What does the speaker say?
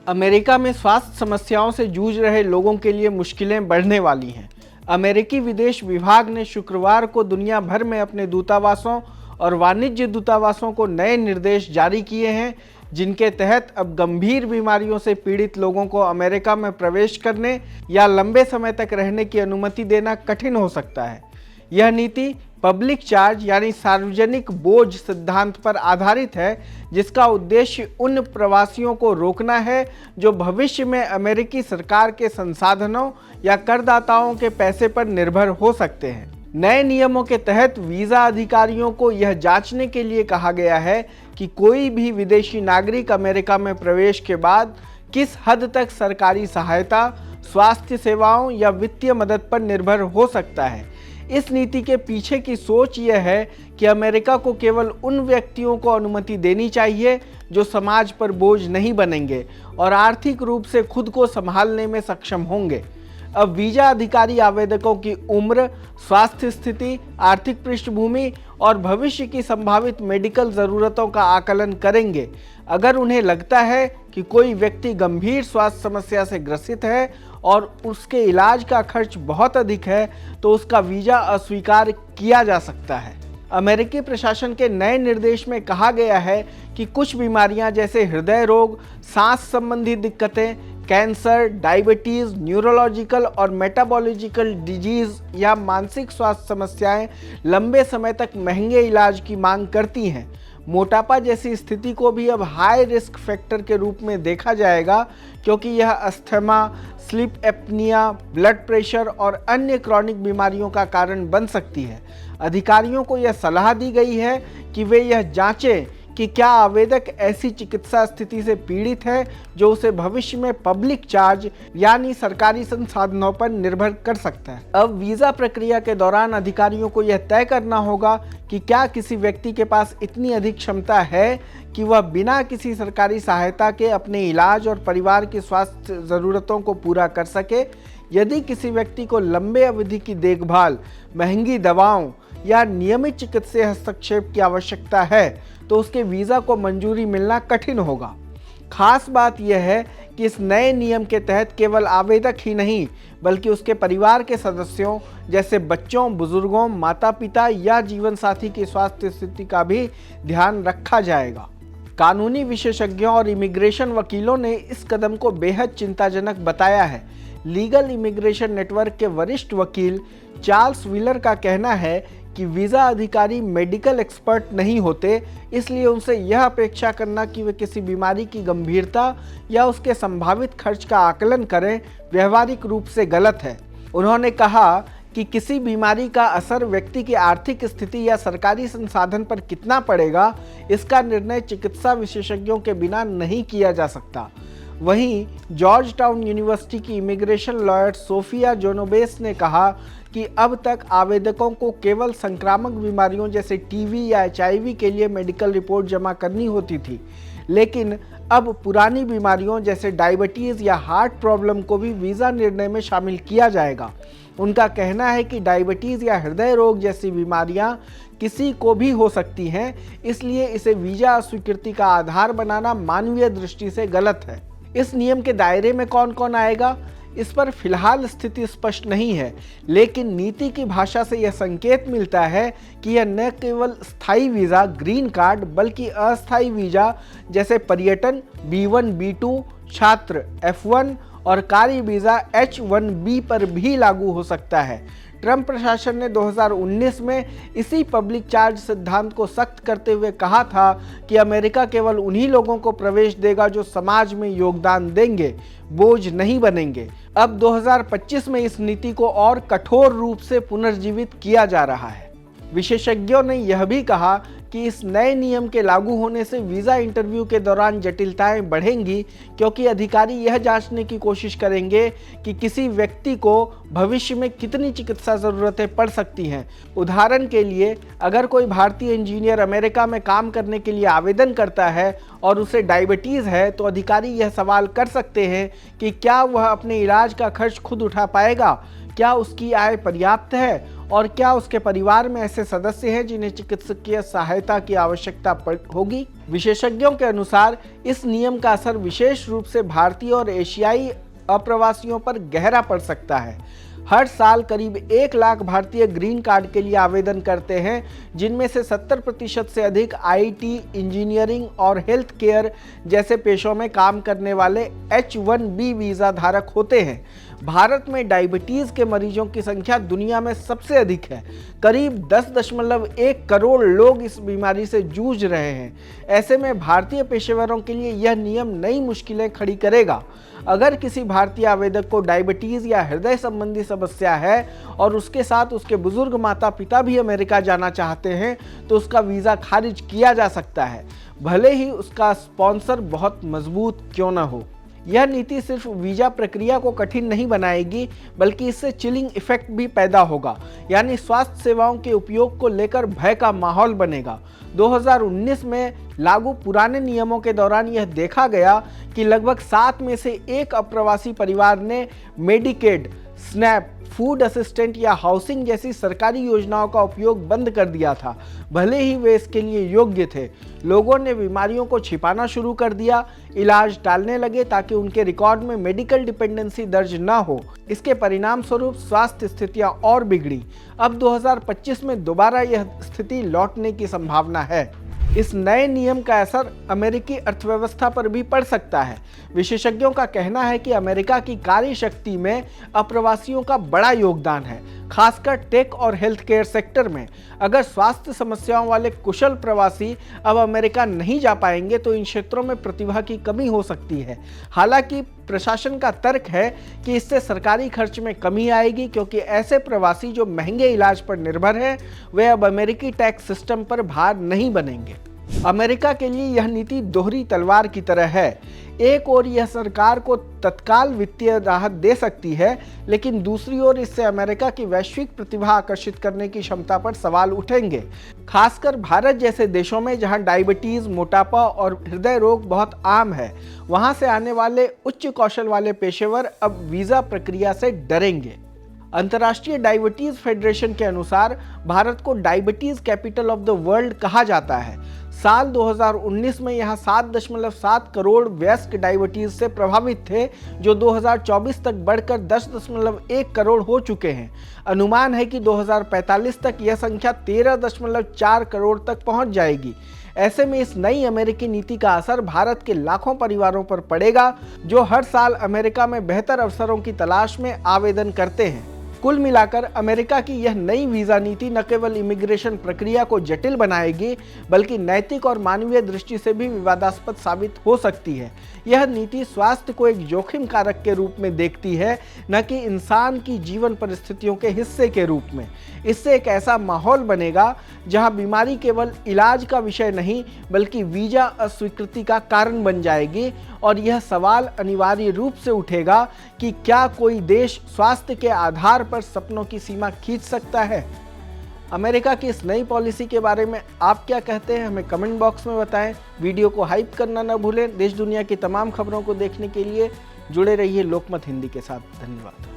America में स्वास्थ्य समस्याओं से जूझ रहे लोगों के लिए मुश्किलें बढ़ने वाली हैं। अमेरिकी विदेश विभाग ने शुक्रवार को दुनिया भर में अपने दूतावासों और वाणिज्य दूतावासों को नए निर्देश जारी किए हैं, जिनके तहत अब गंभीर बीमारियों से पीड़ित लोगों को अमेरिका में प्रवेश करने या लंबे समय तक रहने की अनुमति देना कठिन हो सकता है। यह नीति पब्लिक चार्ज यानी सार्वजनिक बोझ सिद्धांत पर आधारित है, जिसका उद्देश्य उन प्रवासियों को रोकना है जो भविष्य में अमेरिकी सरकार के संसाधनों या करदाताओं के पैसे पर निर्भर हो सकते हैं। नए नियमों के तहत वीज़ा अधिकारियों को यह जांचने के लिए कहा गया है कि कोई भी विदेशी नागरिक अमेरिका में प्रवेश के बाद किस हद तक सरकारी सहायता, स्वास्थ्य सेवाओं या वित्तीय मदद पर निर्भर हो सकता है। इस नीति के पीछे की सोच यह है कि अमेरिका को केवल उन व्यक्तियों को अनुमति देनी चाहिए जो समाज पर बोझ नहीं बनेंगे और आर्थिक रूप से खुद को संभालने में सक्षम होंगे। अब वीज़ा अधिकारी आवेदकों की उम्र, स्वास्थ्य स्थिति, आर्थिक पृष्ठभूमि और भविष्य की संभावित मेडिकल ज़रूरतों का आकलन करेंगे। अगर उन्हें लगता है कि कोई व्यक्ति गंभीर स्वास्थ्य समस्या से ग्रसित है और उसके इलाज का खर्च बहुत अधिक है, तो उसका वीज़ा अस्वीकार किया जा सकता है। अमेरिकी प्रशासन के नए निर्देश में कहा गया है कि कुछ बीमारियां जैसे हृदय रोग, सांस संबंधी दिक्कतें, कैंसर, डायबिटीज़, न्यूरोलॉजिकल और मेटाबॉलिकल डिजीज़ या मानसिक स्वास्थ्य समस्याएं लंबे समय तक महंगे इलाज की मांग करती हैं। मोटापा जैसी स्थिति को भी अब हाई रिस्क फैक्टर के रूप में देखा जाएगा, क्योंकि यह asthma, sleep apnoea, blood pressure और अन्य क्रॉनिक बीमारियों का कारण बन सकती है। अधिकारियों को यह सलाह दी गई है कि वे यह जांचें कि क्या आवेदक ऐसी चिकित्सा स्थिति से पीड़ित है जो उसे भविष्य में पब्लिक चार्ज यानी सरकारी संसाधनों पर निर्भर कर सकता है। अब वीज़ा प्रक्रिया के दौरान अधिकारियों को यह तय करना होगा कि क्या किसी व्यक्ति के पास इतनी अधिक क्षमता है कि वह बिना किसी सरकारी सहायता के अपने इलाज और परिवार की स्वास्थ्य ज़रूरतों को पूरा कर सके। यदि किसी व्यक्ति को लंबे अवधि की देखभाल, महंगी दवाओं या नियमित चिकित्सीय हस्तक्षेप की आवश्यकता है, तो उसके वीज़ा को मंजूरी मिलना कठिन होगा। खास बात यह है कि इस नए नियम के तहत केवल आवेदक ही नहीं, बल्कि उसके परिवार के सदस्यों जैसे बच्चों, बुजुर्गों, माता पिता या जीवन साथी की स्वास्थ्य स्थिति का भी ध्यान रखा जाएगा। कानूनी विशेषज्ञों और इमिग्रेशन वकीलों ने इस कदम को बेहद चिंताजनक बताया है। लीगल इमिग्रेशन नेटवर्क के वरिष्ठ वकील चार्ल्स व्हीलर का कहना है कि वीज़ा अधिकारी मेडिकल एक्सपर्ट नहीं होते, इसलिए उनसे यह अपेक्षा करना कि वे किसी बीमारी की गंभीरता या उसके संभावित खर्च का आकलन करें, व्यवहारिक रूप से गलत है। उन्होंने कहा कि किसी बीमारी का असर व्यक्ति की आर्थिक स्थिति या सरकारी संसाधन पर कितना पड़ेगा, इसका निर्णय चिकित्सा विशेषज्ञों के बिना नहीं किया जा सकता। वहीं जॉर्ज टाउन यूनिवर्सिटी की इमिग्रेशन लॉयर सोफिया जोनोबेस ने कहा कि अब तक आवेदकों को केवल संक्रामक बीमारियों जैसे टीबी या एचआईवी के लिए मेडिकल रिपोर्ट जमा करनी होती थी, लेकिन अब पुरानी बीमारियों जैसे डायबिटीज़ या हार्ट प्रॉब्लम को भी वीज़ा निर्णय में शामिल किया जाएगा। उनका कहना है कि डायबिटीज़ या हृदय रोग जैसी बीमारियां किसी को भी हो सकती हैं, इसलिए इसे वीज़ा अस्वीकृति का आधार बनाना मानवीय दृष्टि से गलत है। इस नियम के दायरे में कौन कौन आएगा, इस पर फिलहाल स्थिति स्पष्ट नहीं है, लेकिन नीति की भाषा से यह संकेत मिलता है कि यह न केवल स्थायी वीज़ा ग्रीन कार्ड बल्कि अस्थायी वीज़ा जैसे पर्यटन B1 B2, छात्र F1 और कार्य वीज़ा H1B पर भी लागू हो सकता है। ट्रंप प्रशासन ने 2019 में इसी पब्लिक चार्ज सिद्धांत को सख्त करते हुए कहा था कि अमेरिका केवल उन्हीं लोगों को प्रवेश देगा जो समाज में योगदान देंगे, बोझ नहीं बनेंगे। अब 2025 में इस नीति को और कठोर रूप से पुनर्जीवित किया जा रहा है। विशेषज्ञों ने यह भी कहा कि इस नए नियम के लागू होने से वीज़ा इंटरव्यू के दौरान जटिलताएं बढ़ेंगी, क्योंकि अधिकारी यह जांचने की कोशिश करेंगे कि किसी व्यक्ति को भविष्य में कितनी चिकित्सा ज़रूरतें पड़ सकती हैं। उदाहरण के लिए, अगर कोई भारतीय इंजीनियर अमेरिका में काम करने के लिए आवेदन करता है और उसे डायबिटीज़ है, तो अधिकारी यह सवाल कर सकते हैं कि क्या वह अपने इलाज का खर्च खुद उठा पाएगा, क्या उसकी आय पर्याप्त है और क्या उसके परिवार में ऐसे सदस्य हैं जिन्हें चिकित्सकीय सहायता की आवश्यकता होगी। विशेषज्ञों के अनुसार इस नियम का असर विशेष रूप से भारतीय और एशियाई अप्रवासियों पर गहरा पड़ सकता है। हर साल करीब 1 लाख भारतीय ग्रीन कार्ड के लिए आवेदन करते हैं, जिनमें से 70% से अधिक आईटी, इंजीनियरिंग और हेल्थ केयर जैसे पेशों में काम करने वाले H-1B वीज़ा धारक होते हैं। भारत में डायबिटीज़ के मरीजों की संख्या दुनिया में सबसे अधिक है। करीब 10.1 करोड़ लोग इस बीमारी से जूझ रहे हैं। ऐसे में भारतीय पेशेवरों के लिए यह नियम नई मुश्किलें खड़ी करेगा। अगर किसी भारतीय आवेदक को डायबिटीज़ या हृदय संबंधी समस्या है और उसके साथ उसके बुजुर्ग माता पिता भी अमेरिका जाना चाहते हैं, तो उसका वीज़ा खारिज किया जा सकता है, भले ही उसका स्पॉन्सर बहुत मजबूत क्यों न हो। यह नीति सिर्फ वीज़ा प्रक्रिया को कठिन नहीं बनाएगी, बल्कि इससे चिलिंग इफेक्ट भी पैदा होगा, यानी स्वास्थ्य सेवाओं के उपयोग को लेकर भय का माहौल बनेगा। 2019 में लागू पुराने नियमों के दौरान यह देखा गया कि लगभग 7 में से 1 अप्रवासी परिवार ने मेडिकेड, स्नैप, फूड असिस्टेंट या हाउसिंग जैसी सरकारी योजनाओं का उपयोग बंद कर दिया था, भले ही वे इसके लिए योग्य थे। लोगों ने बीमारियों को छिपाना शुरू कर दिया, इलाज टालने लगे ताकि उनके रिकॉर्ड में मेडिकल डिपेंडेंसी दर्ज न हो। इसके परिणाम स्वरूप स्वास्थ्य स्थितियां और बिगड़ी। अब 2025 में दोबारा यह स्थिति लौटने की संभावना है। इस नए नियम का असर अमेरिकी अर्थव्यवस्था पर भी पड़ सकता है। विशेषज्ञों का कहना है कि अमेरिका की कार्य शक्ति में अप्रवासियों का बड़ा योगदान है, खासकर टेक और हेल्थ केयर सेक्टर में। अगर स्वास्थ्य समस्याओं वाले कुशल प्रवासी अब अमेरिका नहीं जा पाएंगे तो इन क्षेत्रों में प्रतिभा की कमी हो सकती है। हालांकि प्रशासन का तर्क है कि इससे सरकारी खर्च में कमी आएगी, क्योंकि ऐसे प्रवासी जो महंगे इलाज पर निर्भर हैं, वे अब अमेरिकी टैक्स सिस्टम पर भार नहीं बनेंगे। अमेरिका के लिए यह नीति दोहरी तलवार की तरह है। एक ओर यह सरकार को तत्काल वित्तीय राहत दे सकती है, लेकिन दूसरी ओर इससे अमेरिका की वैश्विक प्रतिभा आकर्षित करने की क्षमता पर सवाल उठेंगे, खासकर भारत जैसे देशों में जहां डायबिटीज, मोटापा और हृदय रोग बहुत आम है। वहां से आने वाले उच्च कौशल वाले पेशेवर अब वीजा प्रक्रिया से डरेंगे। अंतर्राष्ट्रीय डायबिटीज फेडरेशन के अनुसार भारत को diabetes capital of the world कहा जाता है। साल 2019 में यहाँ 7.7 करोड़ वयस्क डायबिटीज से प्रभावित थे, जो 2024 तक बढ़कर 10.1 करोड़ हो चुके हैं। अनुमान है कि 2045 तक यह संख्या 13.4 करोड़ तक पहुंच जाएगी। ऐसे में इस नई अमेरिकी नीति का असर भारत के लाखों परिवारों पर पड़ेगा, जो हर साल अमेरिका में बेहतर अवसरों की तलाश में आवेदन करते हैं। कुल मिलाकर अमेरिका की यह नई वीज़ा नीति न केवल इमिग्रेशन प्रक्रिया को जटिल बनाएगी, बल्कि नैतिक और मानवीय दृष्टि से भी विवादास्पद साबित हो सकती है। यह नीति स्वास्थ्य को एक जोखिम कारक के रूप में देखती है, न कि इंसान की जीवन परिस्थितियों के हिस्से के रूप में। इससे एक ऐसा माहौल बनेगा जहां बीमारी केवल इलाज का विषय नहीं, बल्कि वीज़ा अस्वीकृति का कारण बन जाएगी। और यह सवाल अनिवार्य रूप से उठेगा कि क्या कोई देश स्वास्थ्य के आधार पर सपनों की सीमा खींच सकता है। अमेरिका की इस नई पॉलिसी के बारे में आप क्या कहते हैं, हमें कमेंट बॉक्स में बताएं। वीडियो को हाइप करना न भूलें। देश दुनिया की तमाम खबरों को देखने के लिए जुड़े रहिए लोकमत हिंदी के साथ। धन्यवाद।